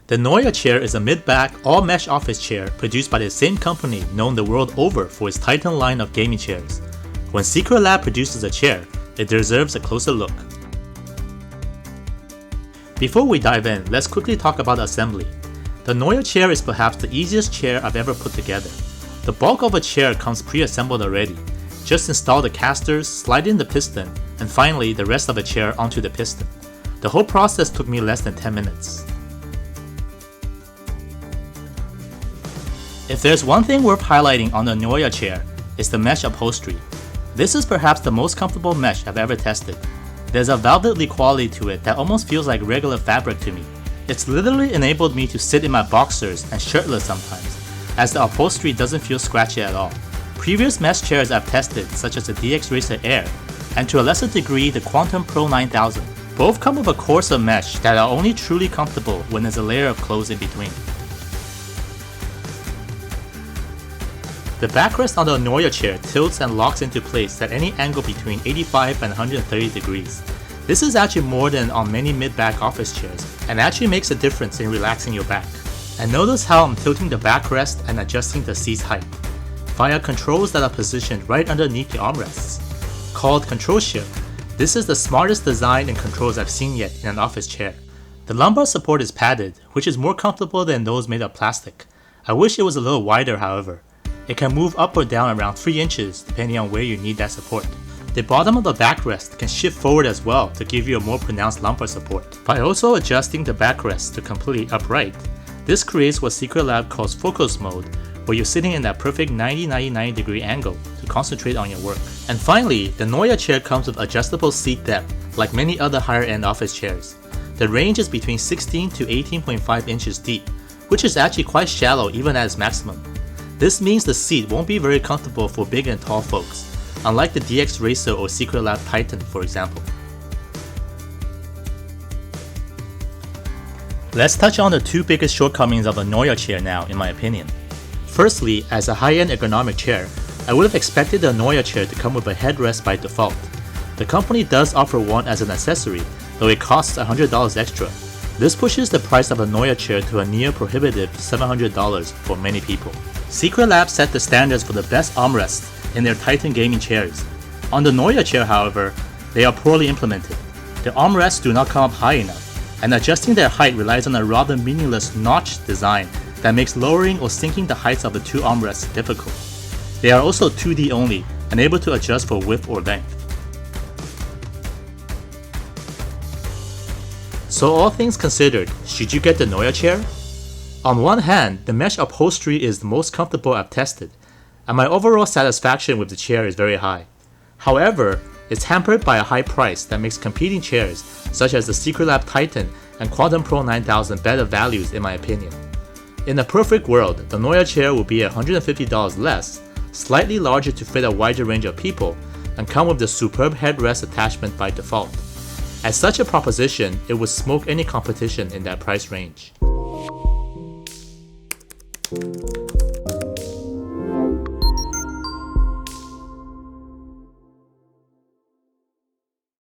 The Neuechair is a mid-back, all-mesh office chair produced by the same company known the world over for its Titan line of gaming chairs. When Secretlab produces a chair, it deserves a closer look. Before we dive in, let's quickly talk about assembly. The Neuechair is perhaps the easiest chair I've ever put together. The bulk of a chair comes pre-assembled already. Just install the casters, slide in the piston, and finally the rest of the chair onto the piston. The whole process took me less than 10 minutes. If there's one thing worth highlighting on the Neuechair, it's the mesh upholstery. This is perhaps the most comfortable mesh I've ever tested. There's a velvety quality to it that almost feels like regular fabric to me. It's literally enabled me to sit in my boxers and shirtless sometimes, as the upholstery doesn't feel scratchy at all. Previous mesh chairs I've tested, such as the DX Racer Air, and to a lesser degree the Quantum Pro 9000, both come with a coarser mesh that are only truly comfortable when there's a layer of clothes in between. The backrest on the Neuechair tilts and locks into place at any angle between 85 and 130 degrees. This is actually more than on many mid-back office chairs, and actually makes a difference in relaxing your back. And notice how I'm tilting the backrest and adjusting the seat's height via controls that are positioned right underneath the armrests. Called Control Shift, this is the smartest design and controls I've seen yet in an office chair. The lumbar support is padded, which is more comfortable than those made of plastic. I wish it was a little wider, however. It can move up or down around 3 inches depending on where you need that support. The bottom of the backrest can shift forward as well to give you a more pronounced lumbar support. By also adjusting the backrest to completely upright, this creates what Secretlab calls focus mode, where you're sitting in that perfect 90-90-90 degree angle to concentrate on your work. And finally, the Neuechair comes with adjustable seat depth, like many other higher-end office chairs. The range is between 16 to 18.5 inches deep, which is actually quite shallow even at its maximum. This means the seat won't be very comfortable for big and tall folks, unlike the DX Racer or Secretlab Titan, for example. Let's touch on the two biggest shortcomings of a Neuechair now, in my opinion. Firstly, as a high-end ergonomic chair, I would have expected the Neuechair to come with a headrest by default. The company does offer one as an accessory, though it costs $100 extra. This pushes the price of a Neuechair to a near prohibitive $700 for many people. Secretlab set the standards for the best armrests in their Titan gaming chairs. On the Neuechair, however, they are poorly implemented. The armrests do not come up high enough, and adjusting their height relies on a rather meaningless notch design that makes lowering or sinking the heights of the two armrests difficult. They are also 2D only, unable to adjust for width or length. So all things considered, should you get the Neuechair? On one hand, the mesh upholstery is the most comfortable I've tested, and my overall satisfaction with the chair is very high. However, it's hampered by a high price that makes competing chairs, such as the Secretlab Titan and Quantum Pro 9000 better values in my opinion. In a perfect world, the Neuechair will be $150 less, slightly larger to fit a wider range of people, and come with the superb headrest attachment by default. As such a proposition, it would smoke any competition in that price range.